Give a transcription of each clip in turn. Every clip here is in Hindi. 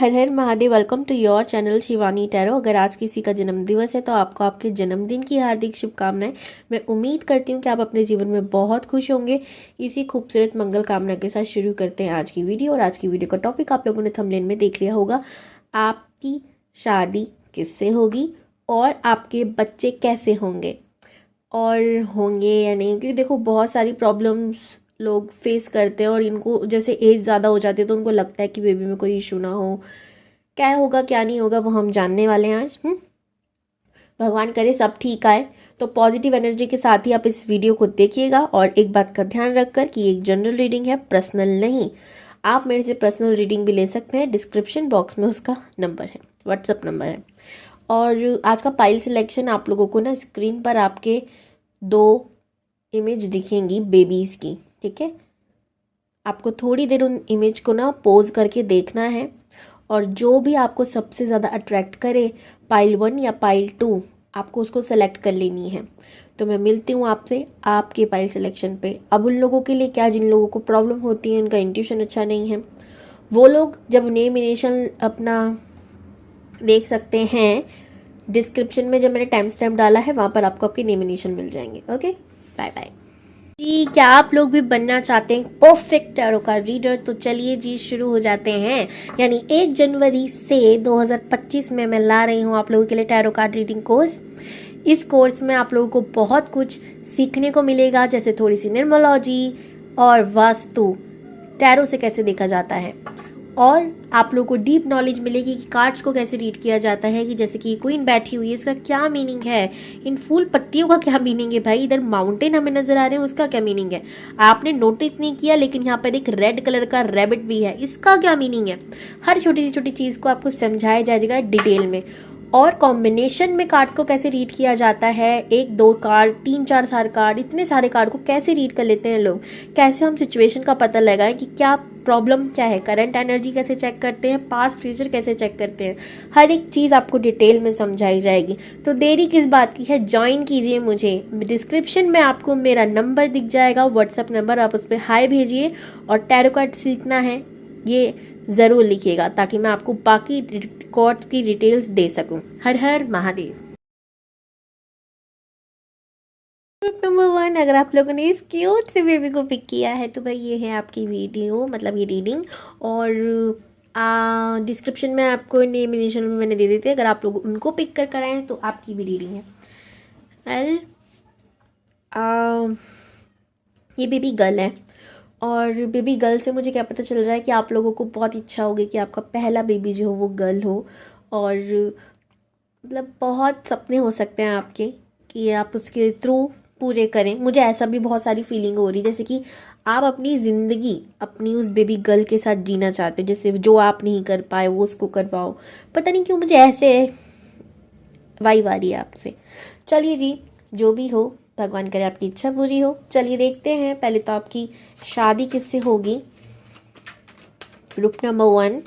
Her her Mahadev. Welcome to your channel Shivani tarot. अगर आज किसी का जन्मदिवस है तो आपको आपके जन्मदिन की हार्दिक शुभकामनाएं। मैं उम्मीद करती हूँ कि आप अपने जीवन में बहुत खुश होंगे। इसी खूबसूरत मंगल कामना के साथ शुरू करते हैं आज की वीडियो। और आज की वीडियो का टॉपिक आप लोगों ने थंबनेल में देख लिया होगा, आपकी शादी किससे होगी और आपके बच्चे कैसे होंगे और होंगे या नहीं। क्योंकि देखो बहुत सारी प्रॉब्लम्स लोग फेस करते हैं और इनको जैसे एज ज़्यादा हो जाती है तो उनको लगता है कि बेबी में कोई इशू ना हो। क्या होगा क्या नहीं होगा वो हम जानने वाले हैं आज। भगवान करे सब ठीक आए। तो पॉजिटिव एनर्जी के साथ ही आप इस वीडियो को देखिएगा। और एक बात का ध्यान रखकर कि एक जनरल रीडिंग है, पर्सनल नहीं। आप मेरे से पर्सनल रीडिंग भी ले सकते हैं। डिस्क्रिप्शन बॉक्स में उसका नंबर है, व्हाट्सअप नंबर है। और आज का पाइल सिलेक्शन आप लोगों को ना स्क्रीन पर आपके 2 इमेज दिखेंगी बेबीज़ की, ठीक है। आपको थोड़ी देर उन इमेज को ना पोज करके देखना है और जो भी आपको सबसे ज़्यादा अट्रैक्ट करे, पाइल 1 या पाइल 2, आपको उसको सेलेक्ट कर लेनी है। तो मैं मिलती हूँ आपसे आपके पाइल सिलेक्शन पे। अब उन लोगों के लिए क्या, जिन लोगों को प्रॉब्लम होती है, उनका इंट्यूशन अच्छा नहीं है, वो लोग जब नेम इनिशियल अपना देख सकते हैं, डिस्क्रिप्शन में जब मैंने टाइम स्टैम्प डाला है वहाँ पर आपको आपके नेम इनिशियल मिल जाएंगे। ओके, बाय बाय जी। क्या आप लोग भी बनना चाहते हैं परफेक्ट टैरो का रीडर? तो चलिए जी शुरू हो जाते हैं। यानी 1 जनवरी से 2025 में मैं ला रही हूँ आप लोगों के लिए टैरो कार्ड रीडिंग कोर्स। इस कोर्स में आप लोगों को बहुत कुछ सीखने को मिलेगा, जैसे थोड़ी सी न्यूमरोलॉजी और वास्तु, टैरो से कैसे देखा जाता है, और आप लोगों को डीप नॉलेज मिलेगी कि कार्ड्स को कैसे रीड किया जाता है। कि जैसे कि क्वीन बैठी हुई है, इसका क्या मीनिंग है, इन फूल पत्तियों का क्या मीनिंग है, भाई इधर माउंटेन हमें नजर आ रहे हैं उसका क्या मीनिंग है, आपने नोटिस नहीं किया लेकिन यहाँ पर एक रेड कलर का रैबिट भी है, इसका क्या मीनिंग है। हर छोटी सी छोटी चीज़ को आपको समझाया जाएगा डिटेल में। और कॉम्बिनेशन में कार्ड्स को कैसे रीड किया जाता है, 1-2 कार्ड, 3-4 सारे कार्ड, इतने सारे कार्ड को कैसे रीड कर लेते हैं लोग, कैसे हम सिचुएशन का पता लगाएं कि क्या प्रॉब्लम क्या है, करंट एनर्जी कैसे चेक करते हैं, पास्ट फ्यूचर कैसे चेक करते हैं, हर एक चीज़ आपको डिटेल में समझाई जाएगी। तो देरी किस बात की है, ज्वाइन कीजिए मुझे। डिस्क्रिप्शन में आपको मेरा नंबर दिख जाएगा, व्हाट्सअप नंबर, आप उस पर हाई भेजिए। और टैरो कार्ड सीखना है ये ज़रूर लिखिएगा ताकि मैं आपको बाकी कोर्स की डिटेल्स दे सकूं। हर हर महादेव। नंबर 1, अगर आप लोगों ने इस क्यूट से बेबी को पिक किया है तो भाई ये है आपकी वीडियो, मतलब ये रीडिंग। और डिस्क्रिप्शन में आपको नेम इनिशियल में मैंने दे देते हैं, अगर आप लोग उनको पिक कर कर आए तो आपकी भी रीडिंग है। वेल, ये बेबी गर्ल है और बेबी गर्ल से मुझे क्या पता चल रहा है कि आप लोगों को बहुत इच्छा होगी कि आपका पहला बेबी जो हो वो गर्ल हो। और मतलब बहुत सपने हो सकते हैं आपके कि आप उसके थ्रू पूरे करें। मुझे ऐसा भी बहुत सारी फीलिंग हो रही, जैसे कि आप अपनी ज़िंदगी अपनी उस बेबी गर्ल के साथ जीना चाहते हो, जैसे जो आप नहीं कर पाए वो उसको करवाओ। पता नहीं क्यों मुझे ऐसे वाइब आ रही है आपसे। चलिए जी, जो भी हो भगवान करे आपकी इच्छा पूरी हो। चलिए देखते हैं, पहले तो आपकी शादी किससे होगी, ग्रुप नंबर 1,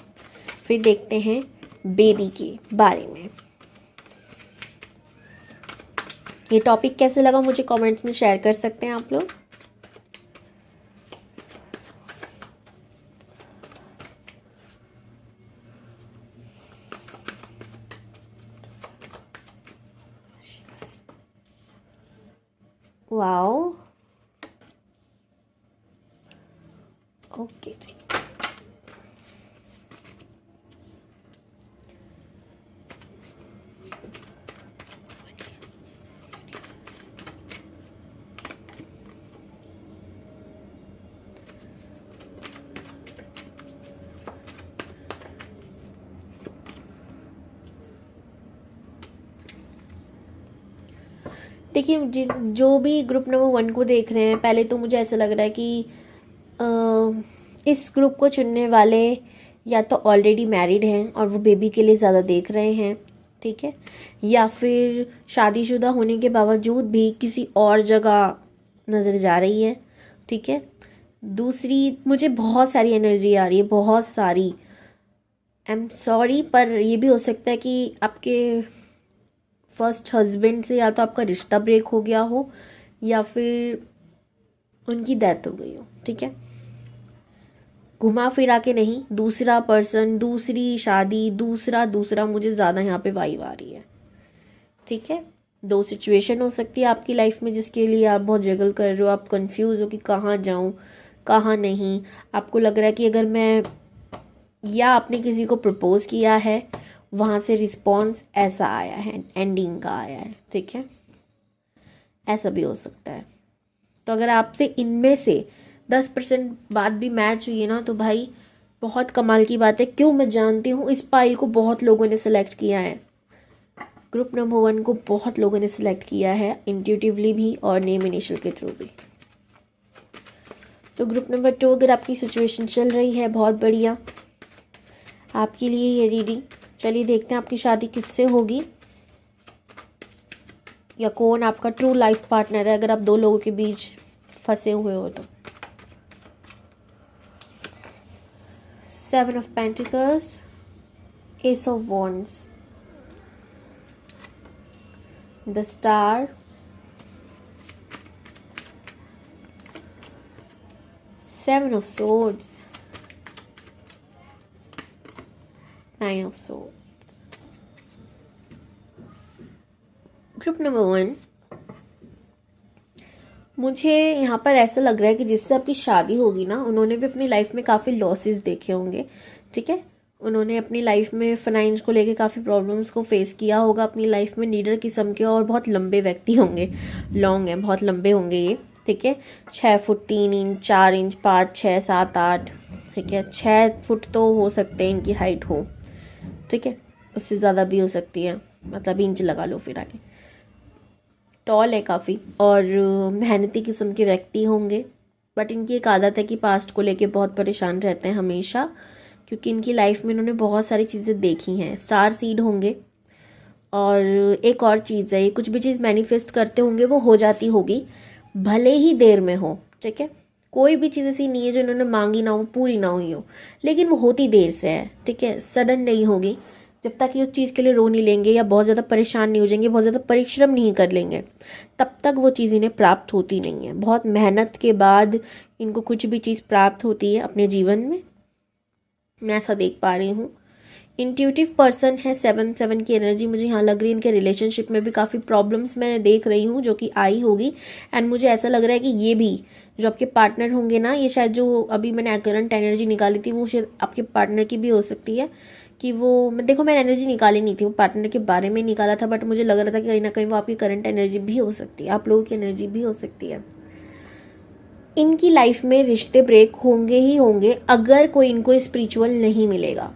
फिर देखते हैं बेबी के बारे में। ये टॉपिक कैसे लगा मुझे कमेंट्स में शेयर कर सकते हैं आप लोग। वाओ, ओके जी। देखिए, जो भी ग्रुप नंबर 1 को देख रहे हैं, पहले तो मुझे ऐसा लग रहा है कि इस ग्रुप को चुनने वाले या तो ऑलरेडी मैरिड हैं और वो बेबी के लिए ज़्यादा देख रहे हैं, ठीक है, या फिर शादीशुदा होने के बावजूद भी किसी और जगह नज़र जा रही है, ठीक है। दूसरी, मुझे बहुत सारी एनर्जी आ रही है, बहुत सारी। आई एम सॉरी, पर ये भी हो सकता है कि आपके फर्स्ट हस्बैंड से या तो आपका रिश्ता ब्रेक हो गया हो या फिर उनकी डेथ हो गई हो, ठीक है। घुमा फिरा के नहीं, दूसरा पर्सन, दूसरी शादी, दूसरा मुझे ज़्यादा यहाँ पे वाइब आ रही है। ठीक है, 2 सिचुएशन हो सकती है आपकी लाइफ में जिसके लिए आप बहुत जगल कर रहे हो, आप कंफ्यूज हो कि कहाँ जाऊँ कहाँ नहीं। आपको लग रहा है कि अगर मैं, या आपने किसी को प्रपोज किया है, वहाँ से रिस्पॉन्स ऐसा आया है, एंडिंग का आया है। ठीक है, ऐसा भी हो सकता है। तो अगर आपसे इनमें से 10% बात भी मैच हुई है ना, तो भाई बहुत कमाल की बात है। क्यों, मैं जानती हूँ इस पाइल को बहुत लोगों ने सिलेक्ट किया है। ग्रुप नंबर 1 को बहुत लोगों ने सिलेक्ट किया है, इंट्यूटिवली भी और नेम इनिशियल के थ्रू भी। तो ग्रुप नंबर 2, अगर आपकी सिचुएशन चल रही है, बहुत बढ़िया आपके लिए ये रीडिंग। चलिए देखते हैं आपकी शादी किससे होगी, या कौन आपका ट्रू लाइफ पार्टनर है अगर आप 2 लोगों के बीच फंसे हुए हो तो। 7 of pentacles, S of wands, the star, 7 of swords, 9 of swords. Group number 1, मुझे यहाँ पर ऐसा लग रहा है कि जिससे आपकी शादी होगी ना, उन्होंने भी अपनी लाइफ में काफ़ी लॉसेस देखे होंगे। ठीक है, उन्होंने अपनी लाइफ में फाइनेंस को लेके काफ़ी प्रॉब्लम्स को फेस किया होगा अपनी लाइफ में। लीडर किस्म के और बहुत लंबे व्यक्ति होंगे, लॉन्ग हैं, बहुत लंबे होंगे ये। ठीक है, 6 फुट 3 इंच, 4 इंच, 5, 6, 7, 8। ठीक है, 6 फुट तो हो सकते हैं इनकी हाइट हो। ठीक है, उससे ज़्यादा भी हो सकती है, मतलब इंच लगा लो फिर आगे। टॉल है काफ़ी और मेहनती किस्म के व्यक्ति होंगे। बट इनकी एक आदत है कि पास्ट को लेके बहुत परेशान रहते हैं हमेशा, क्योंकि इनकी लाइफ में इन्होंने बहुत सारी चीज़ें देखी हैं। स्टार सीड होंगे। और एक और चीज़ है, ये कुछ भी चीज़ मैनिफेस्ट करते होंगे वो हो जाती होगी, भले ही देर में हो। ठीक है, कोई भी चीज़ ऐसी नहीं है जो इन्होंने मांगी ना हो, पूरी ना हुई हो, लेकिन वो होती देर से है। ठीक है, सडन नहीं होगी। जब तक ये उस चीज़ के लिए रो नहीं लेंगे या बहुत ज़्यादा परेशान नहीं हो जाएंगे, बहुत ज़्यादा परिश्रम नहीं कर लेंगे, तब तक वो चीज़ इन्हें प्राप्त होती नहीं है। बहुत मेहनत के बाद इनको कुछ भी चीज़ प्राप्त होती है अपने जीवन में, मैं ऐसा देख पा रही हूँ। इंट्यूटिव पर्सन है, 7 की एनर्जी मुझे यहाँ लग रही है। इनके रिलेशनशिप में भी काफ़ी प्रॉब्लम्स मैं देख रही हूँ जो कि आई होगी। एंड मुझे ऐसा लग रहा है कि ये भी जो आपके पार्टनर होंगे ना, ये शायद जो अभी मैंने करंट एनर्जी निकाली थी वो शायद आपके पार्टनर की भी हो सकती है। कि वो, देखो मैंने एनर्जी निकाली नहीं थी, वो पार्टनर के बारे में निकाला था, बट मुझे लग रहा था कि कहीं ना कहीं वो आपकी करंट एनर्जी भी हो सकती है, आप लोगों की एनर्जी भी हो सकती है। इनकी लाइफ में रिश्ते ब्रेक होंगे ही होंगे अगर कोई इनको स्पिरिचुअल नहीं मिलेगा।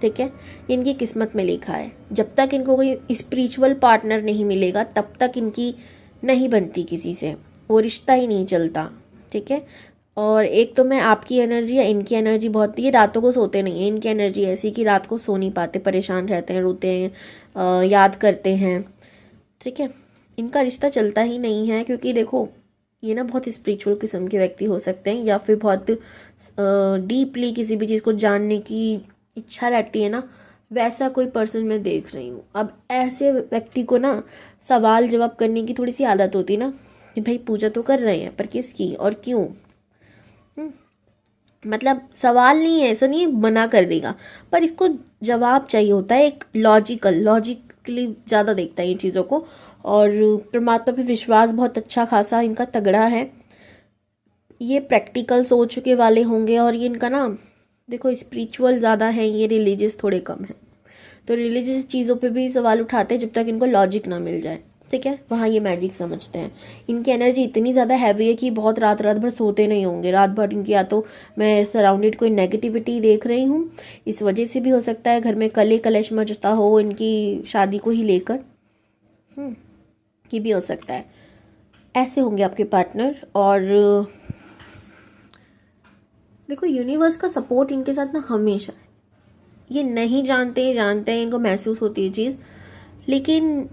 ठीक है, इनकी किस्मत में लिखा है। जब तक इनको कोई स्पिरिचुअल पार्टनर नहीं मिलेगा तब तक इनकी नहीं बनती किसी से, वो रिश्ता ही नहीं चलता। ठीक है, और एक तो मैं आपकी एनर्जी या इनकी एनर्जी बहुत, ये रातों को सोते नहीं है। इनकी एनर्जी ऐसी कि रात को सो नहीं पाते, परेशान रहते हैं, रोते हैं, याद करते हैं। ठीक है, इनका रिश्ता चलता ही नहीं है, क्योंकि देखो ये ना बहुत स्पिरिचुअल किस्म के व्यक्ति हो सकते हैं, या फिर बहुत डीपली किसी भी चीज़ को जानने की इच्छा रहती है ना, वैसा कोई पर्सन मैं देख रही हूँ। अब ऐसे व्यक्ति को ना सवाल जवाब करने की थोड़ी सी आदत होती है ना, कि भाई पूजा तो कर रहे हैं पर किसकी और क्यों। मतलब सवाल नहीं है, ऐसा नहीं है मना कर देगा, पर इसको जवाब चाहिए होता है। एक लॉजिकली ज़्यादा देखता है इन चीज़ों को। और परमात्मा पे विश्वास बहुत अच्छा खासा इनका तगड़ा है। ये प्रैक्टिकल सोच के वाले होंगे, और ये इनका ना देखो स्पिरिचुअल ज़्यादा है, ये रिलीजियस थोड़े कम है। तो रिलीजियस चीज़ों पे भी सवाल उठाते हैं जब तक इनको लॉजिक ना मिल जाए। ठीक है, वहाँ ये मैजिक समझते हैं। इनकी एनर्जी इतनी ज़्यादा हैवी है कि बहुत रात भर सोते नहीं होंगे। रात भर इनकी, या तो मैं सराउंडेड कोई नेगेटिविटी देख रही हूँ, इस वजह से भी हो सकता है घर में कले कलेश मचता हो इनकी शादी को ही लेकर। ये भी हो सकता है। ऐसे होंगे आपके पार्टनर। और देखो यूनिवर्स का सपोर्ट इनके साथ ना हमेशा है। ये नहीं जानते हैं, इनको महसूस होती है चीज़, लेकिन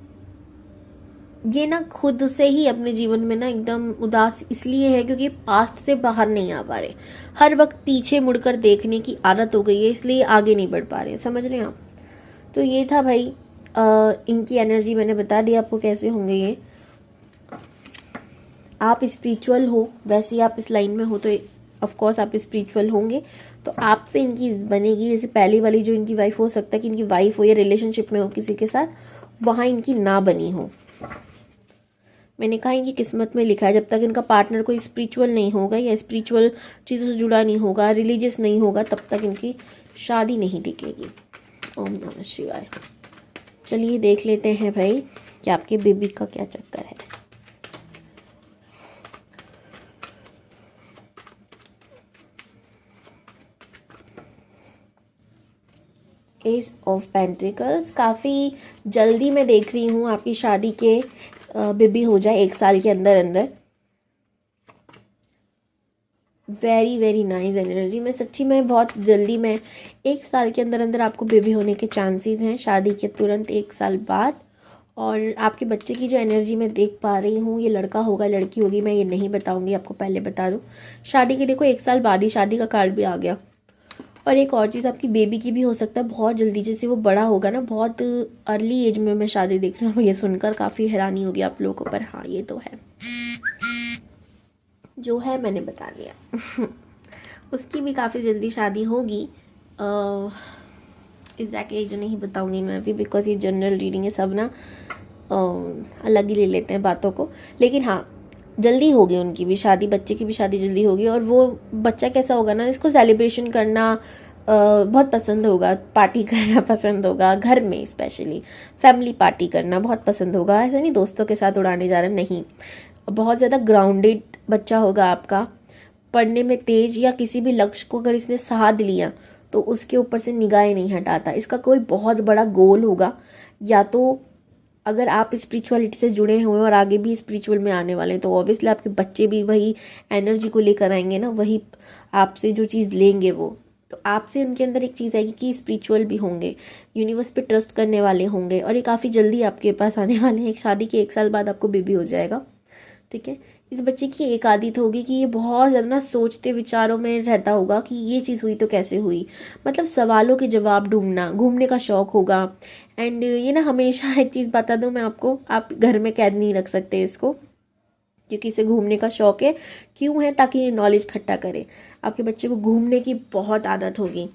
ये ना खुद से ही अपने जीवन में ना एकदम उदास इसलिए है क्योंकि पास्ट से बाहर नहीं आ पा रहे। हर वक्त पीछे मुड़कर देखने की आदत हो गई है, इसलिए आगे नहीं बढ़ पा रहे हैं। समझ रहे हैं आप? तो ये था भाई इनकी एनर्जी, मैंने बता दिया आपको कैसे होंगे ये। आप स्पिरिचुअल हो, वैसे ही आप इस लाइन में हो, तो ऑफ कोर्स आप स्पिरिचुअल होंगे तो आपसे इनकी बनेगी। जैसे पहली वाली जो इनकी वाइफ, हो सकता है कि इनकी वाइफ हो या रिलेशनशिप में हो किसी के साथ, वहाँ इनकी ना बनी हो। मैंने कहा इनकी किस्मत में लिखा है, जब तक इनका पार्टनर कोई स्पिरिचुअल नहीं होगा या स्पिरिचुअल चीज़ों से जुड़ा नहीं होगा, रिलीजियस नहीं होगा, तब तक इनकी शादी नहीं टिकेगी। ओम नमः शिवाय। चलिए देख लेते हैं भाई कि आपके बेबी का क्या चक्कर है। एस ऑफ पेंटिकल्स, काफ़ी जल्दी मैं देख रही हूँ आपकी शादी के बेबी हो जाए 1 साल के अंदर अंदर। Very very nice energy. मैं सच्ची में बहुत जल्दी, मैं 1 साल के अंदर अंदर आपको बेबी होने के चांसेस हैं, शादी के तुरंत 1 साल बाद। और आपके बच्चे की जो एनर्जी मैं देख पा रही हूँ, ये लड़का होगा लड़की होगी मैं ये नहीं बताऊंगी, आपको पहले बता दूँ। शादी के देखो 1 साल बाद ही शादी का कार्ड भी आ गया। और एक और चीज़, आपकी बेबी की भी हो सकता है बहुत जल्दी, जैसे वो बड़ा होगा ना, बहुत अर्ली एज में मैं शादी देख रही हूँ। ये सुनकर काफ़ी हैरानी होगी आप लोगों को, पर हाँ ये तो है, जो है मैंने बता दिया। उसकी भी काफ़ी जल्दी शादी होगी। एग्जैक्टली एज नहीं बताऊंगी मैं अभी, बिकॉज ये जनरल रीडिंग है, सब ना अलग ही ले लेते हैं बातों को। लेकिन हाँ जल्दी होगी उनकी भी शादी, बच्चे की भी शादी जल्दी होगी। और वो बच्चा कैसा होगा ना, इसको सेलिब्रेशन करना बहुत पसंद होगा, पार्टी करना पसंद होगा, घर में स्पेशली फैमिली पार्टी करना बहुत पसंद होगा। ऐसा नहीं दोस्तों के साथ उड़ाने जा रहे, नहीं, बहुत ज़्यादा ग्राउंडेड बच्चा होगा आपका, पढ़ने में तेज, या किसी भी लक्ष्य को अगर इसने साध लिया तो उसके ऊपर से निगाहें नहीं हटाता। इसका कोई बहुत बड़ा गोल होगा, या तो अगर आप स्पिरिचुअलिटी से जुड़े हुए और आगे भी स्पिरिचुअल में आने वाले हैं तो ऑब्वियसली आपके बच्चे भी वही एनर्जी को लेकर आएंगे ना, वही आपसे जो चीज़ लेंगे वो, तो आपसे उनके अंदर एक चीज़ आएगी कि स्पिरिचुअल भी होंगे, यूनिवर्स पे ट्रस्ट करने वाले होंगे। और ये काफ़ी जल्दी आपके पास आने वाले हैं। एक शादी के 1 साल बाद आपको बेबी हो जाएगा, ठीक है। इस बच्चे की एक आदत होगी कि ये बहुत ज़्यादा ना सोचते विचारों में रहता होगा कि ये चीज़ हुई तो कैसे हुई, मतलब सवालों के जवाब ढूंढना, घूमने का शौक होगा। एंड ये ना हमेशा एक चीज़ बता दूं मैं आपको, आप घर में कैद नहीं रख सकते इसको, क्योंकि इसे घूमने का शौक है। क्यों है? ताकि ये नॉलेज इकट्ठा करे। आपके बच्चे को घूमने की बहुत आदत होगी,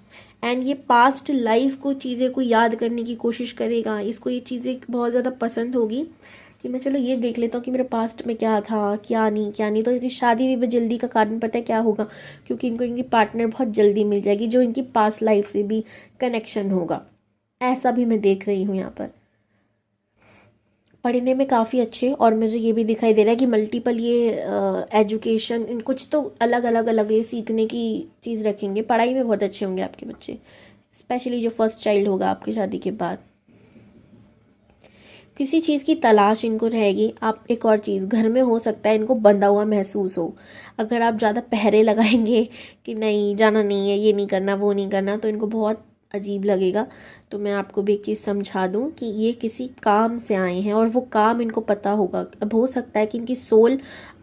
एंड ये पास्ट लाइफ को, चीज़ें को याद करने की कोशिश करेगा। इसको ये चीज़ें बहुत ज़्यादा पसंद होगी कि मैं चलो ये देख लेता हूँ कि मेरे पास्ट में क्या था, क्या नहीं क्या नहीं। तो इनकी शादी भी जल्दी का कारण पता है क्या होगा, क्योंकि इनको इनकी पार्टनर बहुत जल्दी मिल जाएगी जो इनकी पास्ट लाइफ से भी कनेक्शन होगा। ऐसा भी मैं देख रही हूँ यहाँ पर। पढ़ने में काफ़ी अच्छे, और मुझे ये भी दिखाई दे रहा है कि मल्टीपल ये एजुकेशन, इन कुछ तो अलग अलग अलग ये सीखने की चीज़ रखेंगे। पढ़ाई में बहुत अच्छे होंगे आपके बच्चे, स्पेशली जो फर्स्ट चाइल्ड होगा आपकी शादी के बाद। किसी चीज़ की तलाश इनको रहेगी। आप एक और चीज़, घर में हो सकता है इनको बंधा हुआ महसूस हो। अगर आप ज़्यादा पहरे लगाएंगे कि नहीं जाना नहीं है, ये नहीं करना, वो नहीं करना, तो इनको बहुत अजीब लगेगा। तो मैं आपको भी एक चीज़ समझा दूं कि ये किसी काम से आए हैं और वो काम इनको पता होगा। अब हो सकता है कि इनकी सोल,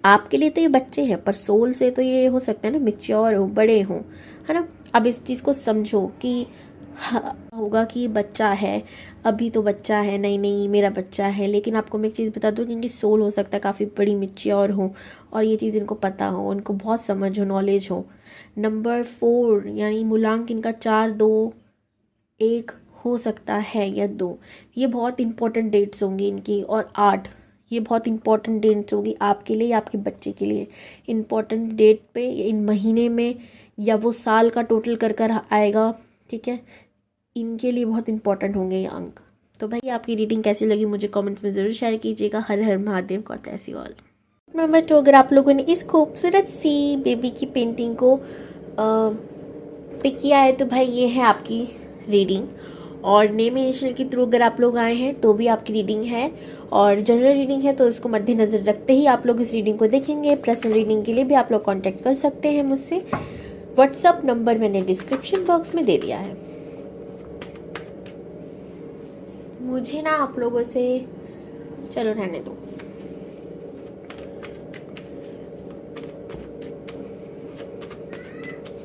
आपके लिए तो ये बच्चे हैं पर सोल से तो ये हो सकता है ना मैच्योर हो, बड़े हों, है ना। अब इस चीज़ को समझो कि होगा कि बच्चा है, अभी तो बच्चा है, नहीं नहीं मेरा बच्चा है। लेकिन आपको मैं एक चीज़ बता दूं कि इनकी सोल हो सकता है काफ़ी बड़ी मैच्योर हो, और ये चीज़ इनको पता हो, इनको बहुत समझ हो, नॉलेज हो। नंबर 4 यानी मूलांक इनका 4, 2, 1 हो सकता है, या 2। ये बहुत इंपॉर्टेंट डेट्स होंगी इनकी। और 8 ये बहुत इंपॉर्टेंट डेट्स होगी आपके लिए या आपके बच्चे के लिए। इंपॉर्टेंट डेट पे, इन महीने में, या वो साल का टोटल कर आएगा, ठीक है। इनके लिए बहुत इंपॉर्टेंट होंगे ये अंक। तो भाई आपकी रीडिंग कैसी लगी मुझे कमेंट्स में ज़रूर शेयर कीजिएगा। हर हर Mahadev, god bless you all. Number 2, अगर आप लोगों ने इस खूबसूरत सी बेबी की पेंटिंग को पिक किया है तो भाई ये है आपकी रीडिंग। और नेम इनिशियल के थ्रू अगर आप लोग आए हैं तो भी आपकी रीडिंग है, और जनरल रीडिंग है तो इसको मद्देनजर रखते ही आप लोग इस रीडिंग को देखेंगे। पर्सनल रीडिंग के लिए भी आप लोग कांटेक्ट कर सकते हैं मुझसे। व्हाट्सअप नंबर मैंने डिस्क्रिप्शन बॉक्स में दे दिया है। मुझे ना आप लोगों से, चलो रहने दो,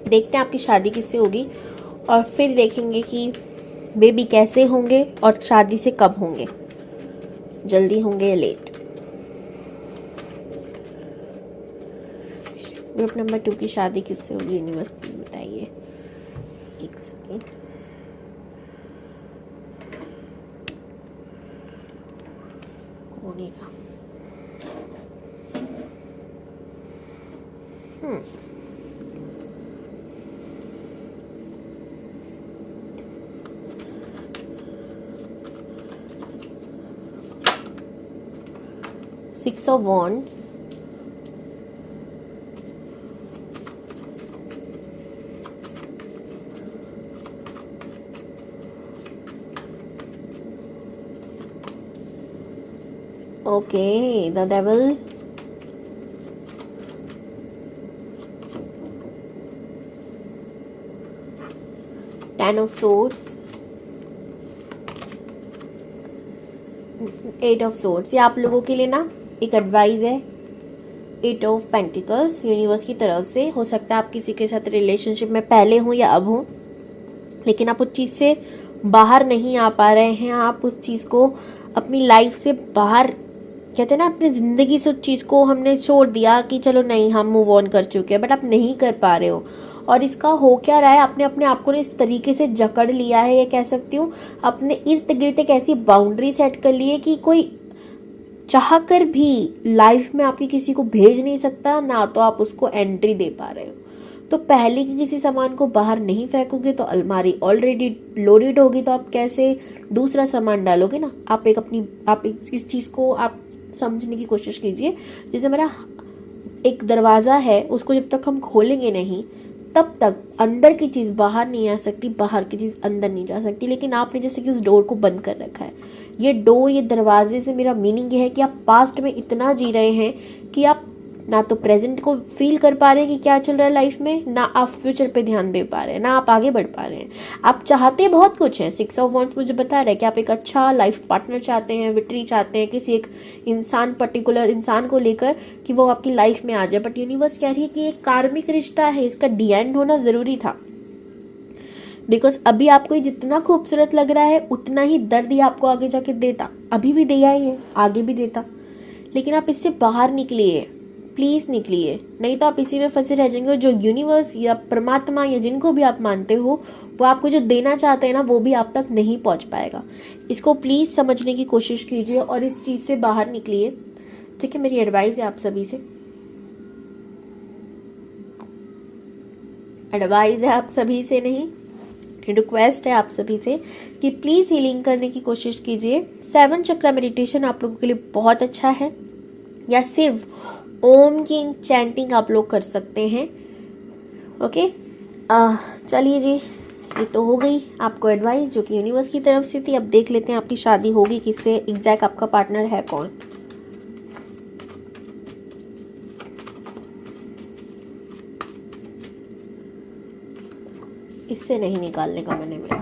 देखते हैं आपकी शादी किससे होगी, और फिर देखेंगे कि बेबी कैसे होंगे और शादी से कब होंगे, जल्दी होंगे या लेट। ग्रुप नंबर 2 की शादी किससे होगी यूनिवर्स प्लीज बताइए। एक सेकेंड। होने का 6 of Wands, okay, the Devil, Ten of Swords, 8 of Swords। ये आप लोगों के लिए ना एक एडवाइस है 8 ऑफ पेंटिकल्स यूनिवर्स की तरफ से। हो सकता है आप किसी के साथ रिलेशनशिप में पहले हो या अब हो, लेकिन आप उस चीज़ से बाहर नहीं आ पा रहे हैं। आप उस चीज़ को अपनी लाइफ से बाहर, कहते हैं ना, अपनी ज़िंदगी से उस चीज़ को हमने छोड़ दिया कि चलो नहीं हम मूव ऑन कर चुके हैं, बट आप नहीं कर पा रहे हो। और इसका हो क्या रहा है, आपने अपने आप को इस तरीके से जकड़ लिया है, ये कह सकती हूँ, अपने इर्द गिर्द एक ऐसी बाउंड्री सेट कर ली है कि कोई चाह कर भी लाइफ में आपकी किसी को भेज नहीं सकता, ना तो आप उसको एंट्री दे पा रहे हो। तो पहले के किसी सामान को बाहर नहीं फेंकोगे तो अलमारी ऑलरेडी लोडेड होगी, तो आप कैसे दूसरा सामान डालोगे ना। आप इस चीज को आप समझने की कोशिश कीजिए। जैसे मेरा एक दरवाजा है, उसको जब तक हम खोलेंगे नहीं तब तक अंदर की चीज बाहर नहीं आ सकती, बाहर की चीज अंदर नहीं जा सकती। लेकिन आपने जैसे कि उस डोर को बंद कर रखा है। ये डोर, ये दरवाजे से मेरा मीनिंग ये है कि आप पास्ट में इतना जी रहे हैं कि आप ना तो प्रेजेंट को फील कर पा रहे हैं कि क्या चल रहा है लाइफ में, ना आप फ्यूचर पे ध्यान दे पा रहे हैं, ना आप आगे बढ़ पा रहे हैं। आप चाहते बहुत कुछ है। 6 ऑफ वॉन्ड्स मुझे बता रहा है कि आप एक अच्छा लाइफ पार्टनर चाहते हैं, विक्ट्री चाहते हैं किसी एक इंसान, पर्टिकुलर इंसान को लेकर कि वो आपकी लाइफ में आ जाए। बट यूनिवर्स कह रही है कि एक कार्मिक रिश्ता है, इसका डी एंड होना जरूरी था। बिकॉज अभी आपको जितना खूबसूरत लग रहा है उतना ही दर्द ही आपको आगे जाके देता, अभी भी दिया ही है, आगे भी देता। लेकिन आप इससे बाहर निकलिए, प्लीज निकलिए, नहीं तो आप इसी में फंसे रह जाएंगे। और जो यूनिवर्स या परमात्मा या जिनको भी आप मानते हो, वो आपको जो देना चाहते हैं ना, वो भी आप तक नहीं पहुंच पाएगा। इसको प्लीज समझने की कोशिश कीजिए और इस चीज से बाहर निकलिए। ठीक है, मेरी एडवाइस है आप सभी से, एडवाइस है आप सभी से नहीं, रिक्वेस्ट है आप सभी से कि प्लीज हीलिंग करने की कोशिश कीजिए। 7 चक्र मेडिटेशन आप लोगों के लिए बहुत अच्छा है, या सिर्फ ओम की चैंटिंग आप लोग कर सकते हैं। ओके, चलिए जी, ये तो हो गई आपको एडवाइस जो कि यूनिवर्स की तरफ से थी। अब देख लेते हैं आपकी शादी होगी किससे, एग्जैक्ट आपका पार्टनर है कौन। इससे नहीं निकालने का मैंने मेरा,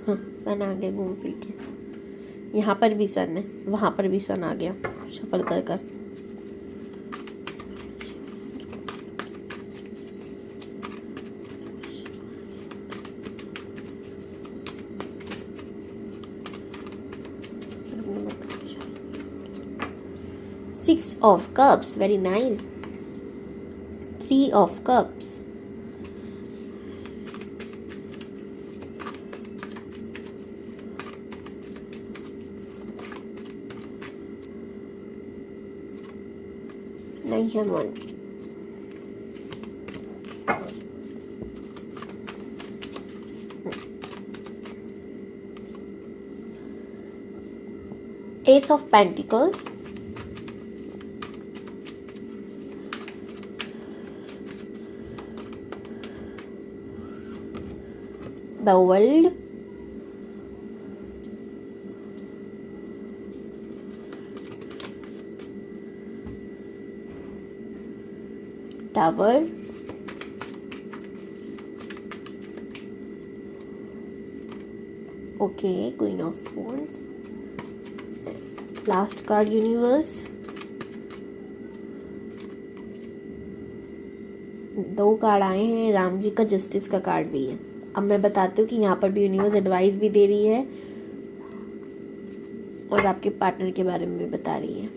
हाँ सन आ गया घूम फिर के। यहाँ पर भी सन है, वहाँ पर भी सन आ गया शफल कर कर। Six of Cups, very nice. 3 of Cups. नहीं है मन। Ace of Pentacles. The World. Tower. Okay, Queen of Swords. Last card, Universe. 2 card आए हैं, राम जी का जस्टिस का कार्ड भी है। अब मैं बताती हूँ कि यहाँ पर भी यूनिवर्स एडवाइस भी दे रही है और आपके पार्टनर के बारे में भी बता रही है।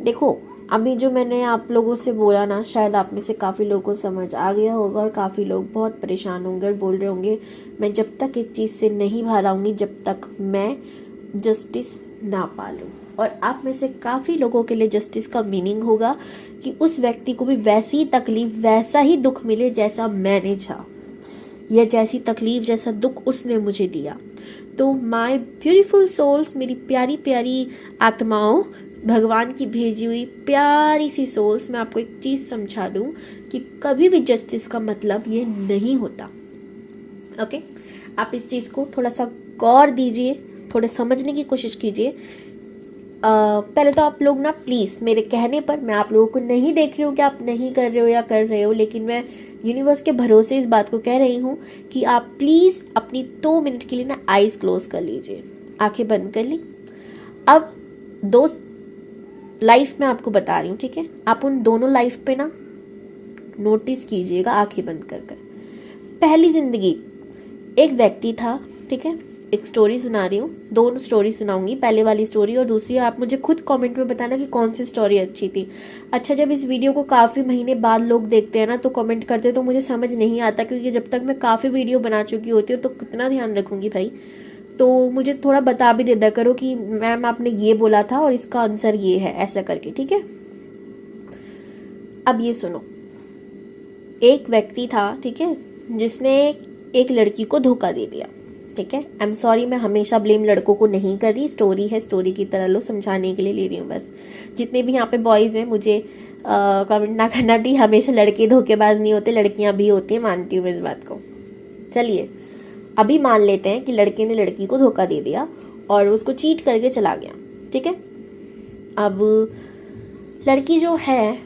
देखो, अभी जो मैंने आप लोगों से बोला ना, शायद आप में से काफ़ी लोगों को समझ आ गया होगा और काफ़ी लोग बहुत परेशान होंगे और बोल रहे होंगे मैं जब तक इस चीज़ से नहीं बाहर आऊँगी जब तक मैं जस्टिस ना पा लूँ। और आप में से काफ़ी लोगों के लिए जस्टिस का मीनिंग होगा कि उस व्यक्ति को भी वैसी ही तकलीफ, वैसा ही दुख मिले जैसा मैंने चाहा, या जैसी तकलीफ, जैसा दुख उसने मुझे दिया। तो माय ब्यूटीफुल सोल्स, मेरी प्यारी प्यारी आत्माओं, भगवान की भेजी हुई प्यारी सी सोल्स, मैं आपको एक चीज़ समझा दूं कि कभी भी जस्टिस का मतलब ये नहीं होता। ओके, आप इस चीज़ को थोड़ा सा गौर दीजिए, थोड़े समझने की कोशिश कीजिए। पहले तो आप लोग ना प्लीज़, मेरे कहने पर, मैं आप लोगों को नहीं देख रही हूँ कि आप नहीं कर रहे हो या कर रहे हो, लेकिन मैं यूनिवर्स के भरोसे इस बात को कह रही हूँ कि आप प्लीज़ अपनी 2 मिनट के लिए ना आईज क्लोज कर लीजिए, आंखें बंद कर ली। अब 2 लाइफ में आपको बता रही हूँ, ठीक है? आप उन दोनों लाइफ पे ना नोटिस कीजिएगा आंखें बंद कर कर। पहली जिंदगी, एक व्यक्ति था, ठीक है? एक स्टोरी सुना रही हूँ, 2 स्टोरी सुनाऊंगी, पहले वाली स्टोरी और दूसरी। आप मुझे खुद कमेंट में बताना कि कौन सी स्टोरी अच्छी थी। अच्छा, जब इस वीडियो को काफ़ी महीने बाद लोग देखते हैं ना तो कमेंट करते हैं, तो मुझे समझ नहीं आता, क्योंकि जब तक मैं काफ़ी वीडियो बना चुकी होती हूँ तो कितना ध्यान रखूंगी भाई। तो मुझे थोड़ा बता भी देता करो कि मैम आपने ये बोला था और इसका आंसर ये है, ऐसा करके, ठीक है? अब ये सुनो, एक व्यक्ति था, ठीक है, जिसने एक लड़की को धोखा दे दिया, ठीक है? आई एम सॉरी, मैं हमेशा ब्लेम लड़कों को नहीं कर रही, स्टोरी है, स्टोरी की तरह लो, समझाने के लिए ले रही हूँ बस। जितने भी यहाँ पे बॉयज़ हैं मुझे कमेंट ना करना दी, हमेशा लड़के धोखेबाज नहीं होते, लड़कियां भी होती हैं, मानती हूँ मैं इस बात को। चलिए अभी मान लेते हैं कि लड़के ने लड़की को धोखा दे दिया और उसको चीट करके चला गया, ठीक है? अब लड़की जो है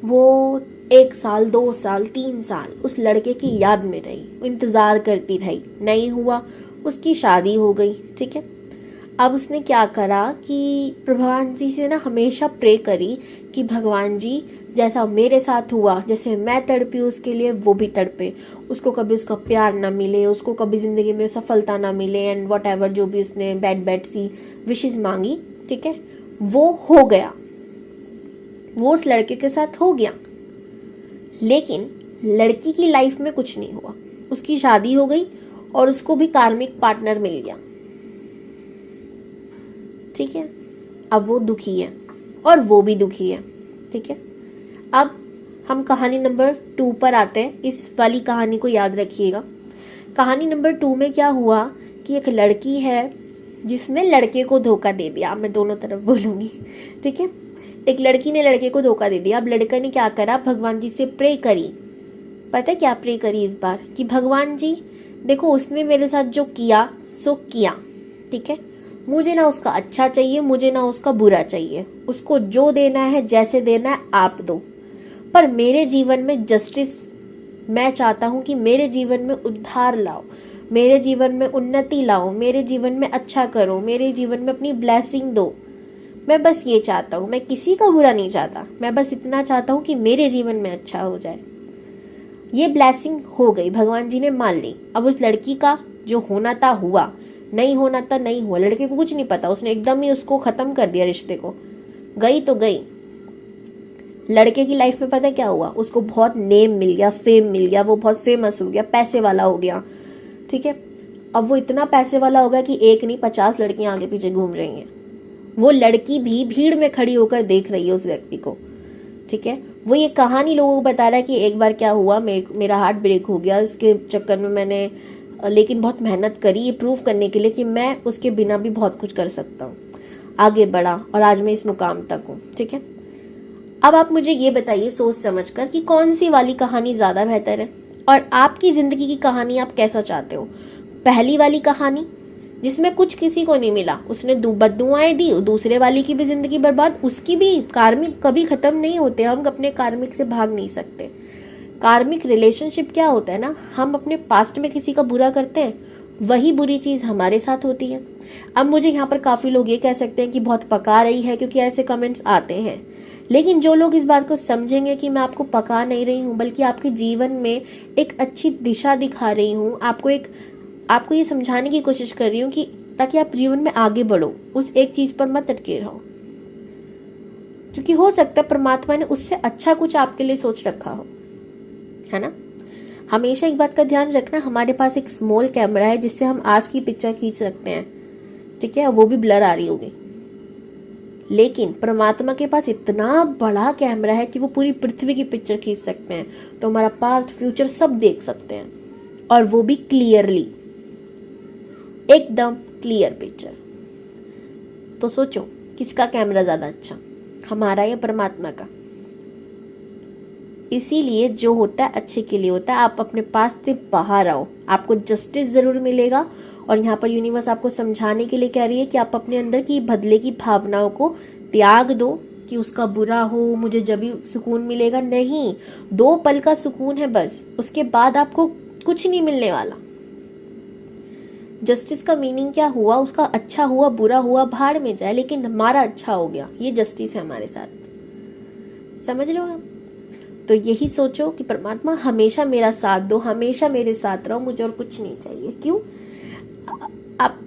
वो 1 साल, 2 साल, 3 साल उस लड़के की याद में रही, इंतज़ार करती रही, नहीं हुआ, उसकी शादी हो गई, ठीक है? अब उसने क्या करा कि भगवान जी से ना हमेशा प्रे करी कि भगवान जी जैसा मेरे साथ हुआ, जैसे मैं तड़पी उसके लिए, वो भी तड़पे, उसको कभी उसका प्यार ना मिले, उसको कभी ज़िंदगी में सफलता ना मिले, एंड वट एवर जो भी उसने बैड सी विशेज़ मांगी, ठीक है, वो हो गया, वो उस लड़के के साथ हो गया। लेकिन लड़की की लाइफ में कुछ नहीं हुआ, उसकी शादी हो गई और उसको भी कार्मिक पार्टनर मिल गया, ठीक है? अब वो दुखी है और वो भी दुखी है, ठीक है? अब हम कहानी नंबर 2 पर आते हैं। इस वाली कहानी को याद रखिएगा। कहानी नंबर 2 में क्या हुआ कि एक लड़की है जिसने लड़के को धोखा दे दिया। मैं दोनों तरफ बोलूंगी, ठीक है? एक लड़की ने लड़के को धोखा दे दिया। अब लड़का ने क्या करा, भगवान जी से प्रे करी। पता है क्या प्रे करी इस बार? कि भगवान जी देखो, उसने मेरे साथ जो किया सो किया, ठीक है? मुझे ना उसका अच्छा चाहिए, मुझे ना उसका बुरा चाहिए, उसको जो देना है, जैसे देना है आप दो, पर मेरे जीवन में जस्टिस मैं चाहता हूँ कि मेरे जीवन में उद्धार लाओ, मेरे जीवन में उन्नति लाओ, मेरे जीवन में अच्छा करो, मेरे जीवन में अपनी ब्लेसिंग दो। मैं बस ये चाहता हूँ, मैं किसी का बुरा नहीं चाहता, मैं बस इतना चाहता हूँ कि मेरे जीवन में अच्छा हो जाए। ये ब्लेसिंग हो गई, भगवान जी ने मान ली। अब उस लड़की का जो होना था हुआ, नहीं होना था नहीं हुआ, लड़के को कुछ नहीं पता, उसने एकदम ही उसको खत्म कर दिया रिश्ते को। गई तो गई। लड़के की लाइफ में पता क्या हुआ, उसको बहुत नेम मिल गया, फेम मिल गया, वो बहुत फेमस हो गया, पैसे वाला हो गया, ठीक है? अब वो इतना पैसे वाला हो गया कि एक नहीं 50 लड़कियां आगे पीछे घूम रही हैं। वो लड़की भी भीड़ में खड़ी होकर देख रही है उस व्यक्ति को, ठीक है? वो ये कहानी लोगों को बता रहा है कि एक बार क्या हुआ, मेरा हार्ट ब्रेक हो गया, इसके चक्कर में मैंने लेकिन बहुत मेहनत करी ये प्रूव करने के लिए कि मैं उसके बिना भी बहुत कुछ कर सकता हूँ, आगे बढ़ा और आज मैं इस मुकाम तक हूँ, ठीक है? अब आप मुझे ये बताइए सोच समझकर कि कौन सी वाली कहानी ज़्यादा बेहतर है और आपकी ज़िंदगी की कहानी आप कैसा चाहते हो? पहली वाली कहानी जिसमें कुछ किसी को नहीं मिला, उसने बद्दुआएं दी, दूसरे वाली की भी ज़िंदगी बर्बाद, उसकी भी कार्मिक कभी ख़त्म नहीं होते, हम अपने कार्मिक से भाग नहीं सकते। कार्मिक रिलेशनशिप क्या होता है ना, हम अपने पास्ट में किसी का बुरा करते हैं, वही बुरी चीज़ हमारे साथ होती है। अब मुझे यहाँ पर काफ़ी लोग ये कह सकते हैं कि बहुत पका रही है, क्योंकि ऐसे कमेंट्स आते हैं, लेकिन जो लोग इस बात को समझेंगे कि मैं आपको पका नहीं रही हूँ, बल्कि आपके जीवन में एक अच्छी दिशा दिखा रही हूँ, आपको ये समझाने की कोशिश कर रही हूँ कि ताकि आप जीवन में आगे बढ़ो, उस एक चीज़ पर मत अटके रहो। क्योंकि हो सकता है परमात्मा ने उससे अच्छा कुछ आपके लिए सोच रखा हो, है ना। हमेशा एक बात का ध्यान रखना, हमारे पास एक स्मॉल कैमरा है जिससे हम आज की पिक्चर खींच सकते हैं, ठीक है, वो भी ब्लर आ रही होगी। लेकिन परमात्मा के पास इतना बड़ा कैमरा है कि वो पूरी पृथ्वी की पिक्चर खींच सकते हैं, तो हमारा पास्ट फ्यूचर सब देख सकते हैं, और वो भी क्लियरली, एकदम क्लियर पिक्चर। तो सोचो किसका कैमरा ज्यादा अच्छा, हमारा या परमात्मा का। इसीलिए जो होता है अच्छे के लिए होता है। आप अपने पास से बाहर आओ, आपको जस्टिस जरूर मिलेगा। और यहाँ पर यूनिवर्स आपको समझाने के लिए कह रही है कि आप अपने अंदर की बदले की भावनाओं को त्याग दो, कि उसका बुरा हो मुझे जब भी सुकून मिलेगा। नहीं, 2 पल का सुकून है बस, उसके बाद आपको कुछ नहीं मिलने वाला। जस्टिस का मीनिंग क्या हुआ, उसका अच्छा हुआ बुरा हुआ भाड़ में जाए, लेकिन हमारा अच्छा हो गया, ये जस्टिस है हमारे साथ। समझ रहे हो आप? तो यही सोचो कि परमात्मा हमेशा मेरा साथ दो, हमेशा मेरे साथ रहो, मुझे और कुछ नहीं चाहिए। क्यों? आप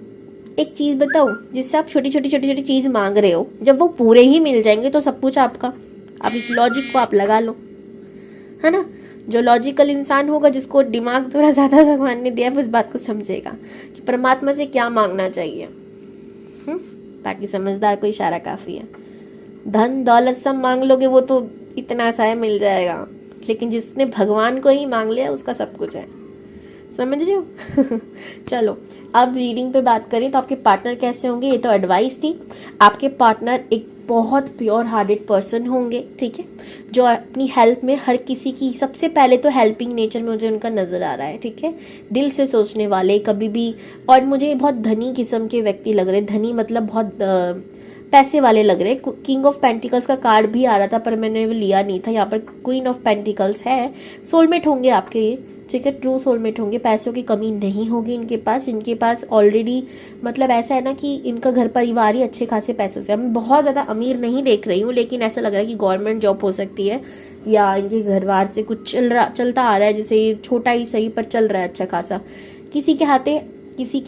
एक चीज बताओ, जिससे आप छोटी छोटी छोटी छोटी चीज मांग रहे हो, जब वो पूरे ही मिल जाएंगे तो सब कुछ आपका। अब इस लॉजिक को आप लगा लो, है ना। जो लॉजिकल इंसान होगा, जिसको दिमाग थोड़ा ज्यादा भगवान ने दिया, उस बात को समझेगा कि परमात्मा से क्या मांगना चाहिए। बाकी समझदार को इशारा काफी है। धन दौलत सब मांग लोगे वो तो इतना सा है, मिल जाएगा, लेकिन जिसने भगवान को ही मांग लिया उसका सब कुछ है। समझ रहे हो? चलो अब रीडिंग पे बात करें तो आपके पार्टनर कैसे होंगे। ये तो एडवाइस थी। आपके पार्टनर एक बहुत प्योर हार्टेड पर्सन होंगे, ठीक है, जो अपनी हेल्प में हर किसी की, सबसे पहले तो हेल्पिंग नेचर में मुझे उनका नजर आ रहा है, ठीक है, दिल से सोचने वाले कभी भी। और मुझे बहुत धनी किस्म के व्यक्ति लग रहे, धनी मतलब बहुत पैसे वाले लग रहे। किंग ऑफ पेंटिकल्स का कार्ड भी आ रहा था पर मैंने वो लिया नहीं था। यहाँ पर क्वीन ऑफ पेंटिकल्स है। सोलमेट होंगे आपके ये, ठीक है, ट्रू सोलमेट होंगे। पैसों की कमी नहीं होगी इनके पास ऑलरेडी, मतलब ऐसा है ना कि इनका घर परिवार ही अच्छे खासे पैसों से, मैं बहुत ज्यादा अमीर नहीं देख रही हूँ, लेकिन ऐसा लग रहा है कि गवर्नमेंट जॉब हो सकती है, या इनके घर बार से कुछ चलता आ रहा है, जैसे छोटा ही सही पर चल रहा है अच्छा खासा। किसी के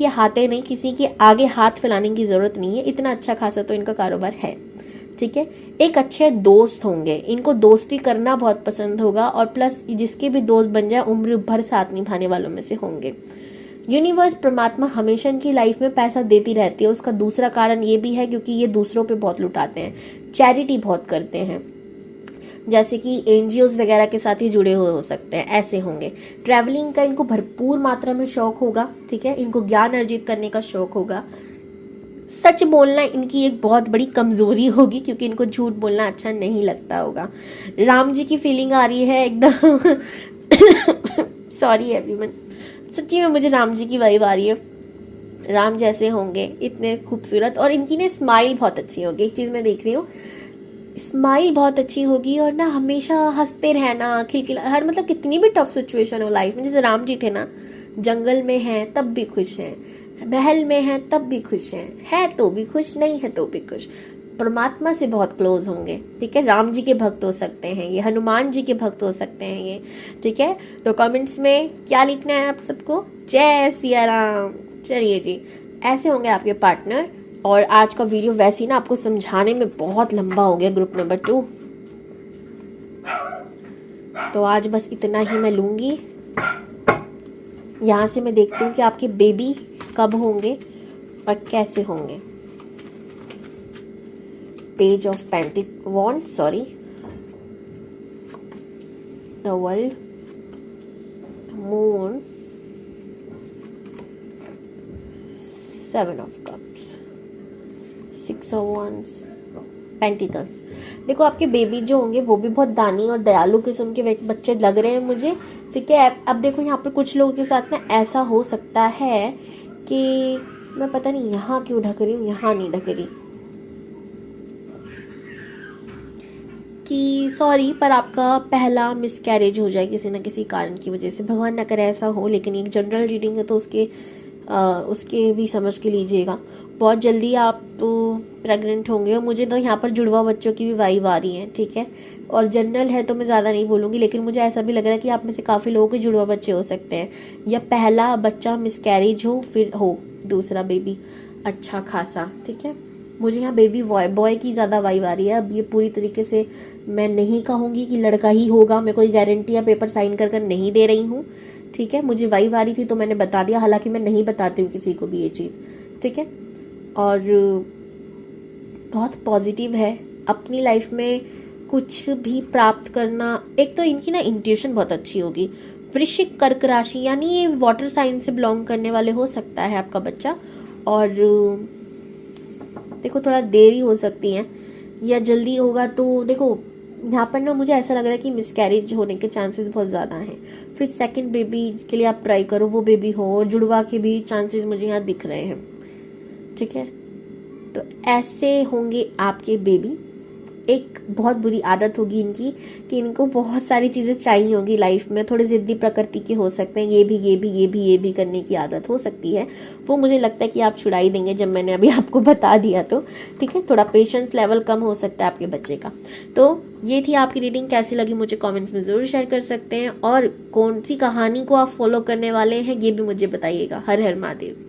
हाथे नहीं, किसी के आगे हाथ फैलाने की जरूरत नहीं है, इतना अच्छा खासा तो इनका कारोबार है, ठीक है। एक अच्छे दोस्त होंगे, इनको दोस्ती करना बहुत पसंद होगा, और प्लस जिसके भी दोस्त बन जाए उम्र भर साथ निभाने वालों में से होंगे। यूनिवर्स परमात्मा हमेशा इनकी लाइफ में पैसा देती रहती है। उसका दूसरा कारण ये भी है क्योंकि ये दूसरों पे बहुत लुटाते हैं, चैरिटी बहुत करते हैं, जैसे कि एनजीओज वगैरह के साथ ही जुड़े हुए हो सकते हैं, ऐसे होंगे। ट्रैवलिंग का इनको भरपूर मात्रा में शौक होगा, ठीक है, इनको ज्ञान अर्जित करने का शौक होगा। सच बोलना इनकी एक बहुत बड़ी कमजोरी होगी, क्योंकि इनको झूठ बोलना अच्छा नहीं लगता होगा। राम जी की फीलिंग आ रही है एकदम। सॉरी एवरीवन, सच्ची में मुझे राम जी की वाइब आ रही है। राम जैसे होंगे, इतने खूबसूरत, और इनकी ना स्माइल बहुत अच्छी होगी। एक चीज मैं देख रही हूँ, स्माइल बहुत अच्छी होगी, और ना हमेशा हंसते रहना, खिलखिला, हर मतलब कितनी भी टफ सिचुएशन हो लाइफ में, जैसे राम जी थे ना, जंगल में हैं तब भी खुश हैं, महल में हैं तब भी खुश हैं, है तो भी खुश, नहीं है तो भी खुश। परमात्मा से बहुत क्लोज होंगे, ठीक है। राम जी के भक्त हो सकते हैं ये, हनुमान जी के भक्त हो सकते हैं ये, ठीक है। तो कमेंट्स में क्या लिखना है आप सबको? जय सिया राम। चलिए जी, ऐसे होंगे आपके पार्टनर। और आज का वीडियो वैसे ही ना आपको समझाने में बहुत लंबा हो गया, ग्रुप नंबर 2, तो आज बस इतना ही मैं लूंगी। यहाँ से मैं देखती हूँ कि आपके बेबी कब होंगे और कैसे होंगे। Page of wand, sorry, the world, moon, 7 of cups, 6 of wands, pentacles. देखो आपके बेबी जो होंगे वो भी बहुत दानी और दयालु किस्म के बच्चे लग रहे हैं मुझे, ठीक है। अब देखो यहाँ पर कुछ लोगों के साथ में ऐसा हो सकता है कि मैं पता नहीं यहाँ क्यों ढक रही हूँ, यहाँ नहीं ढक रही, कि सॉरी पर आपका पहला मिसकैरेज हो जाए किसी न किसी कारण की वजह से। भगवान न करे ऐसा हो, लेकिन एक जनरल रीडिंग है तो उसके भी समझ के लीजिएगा। बहुत जल्दी आप तो प्रेग्नेंट होंगे, और मुझे तो यहाँ पर जुड़वा बच्चों की भी वाइब आ रही है, ठीक है। और जनरल है तो मैं ज़्यादा नहीं बोलूँगी, लेकिन मुझे ऐसा भी लग रहा है कि आप में से काफ़ी लोगों के जुड़वा बच्चे हो सकते हैं, या पहला बच्चा मिसकैरेज हो, फिर हो दूसरा बेबी अच्छा खासा, ठीक है। मुझे यहाँ बेबी बॉय की ज़्यादा वाइब आ रही है। अब ये पूरी तरीके से मैं नहीं कहूँगी कि लड़का ही होगा, मैं कोई गारंटी या पेपर साइन कर कर नहीं दे रही हूँ, ठीक है। मुझे वाइब आ रही थी तो मैंने बता दिया, हालांकि मैं नहीं बताती हूँ किसी को भी ये चीज़, ठीक है। और बहुत पॉजिटिव है अपनी लाइफ में कुछ भी प्राप्त करना। एक तो इनकी ना इंट्यूशन बहुत अच्छी होगी। वृश्चिक कर्क राशि यानी ये वाटर साइन से बिलोंग करने वाले हो सकता है आपका बच्चा। और देखो थोड़ा देरी हो सकती है या जल्दी होगा तो देखो यहाँ पर ना मुझे ऐसा लग रहा है कि मिसकैरेज होने के चांसेस बहुत ज़्यादा हैं। फिर सेकंड बेबी के लिए आप ट्राई करो, वो बेबी हो, और जुड़वा के भी चांसेस मुझे यहाँ दिख रहे हैं, ठीक है। तो ऐसे होंगे आपके बेबी। एक बहुत बुरी आदत होगी इनकी कि इनको बहुत सारी चीज़ें चाहिए होगी लाइफ में, थोड़े ज़िद्दी प्रकृति के हो सकते हैं, ये भी करने की आदत हो सकती है। वो मुझे लगता है कि आप छुड़ा ही देंगे जब मैंने अभी आपको बता दिया तो, ठीक है। थोड़ा पेशेंस लेवल कम हो सकता है आपके बच्चे का। तो ये थी आपकी रीडिंग, कैसी लगी मुझे कॉमेंट्स में ज़रूर शेयर कर सकते हैं, और कौन सी कहानी को आप फॉलो करने वाले हैं ये भी मुझे बताइएगा। हर हर महादेव।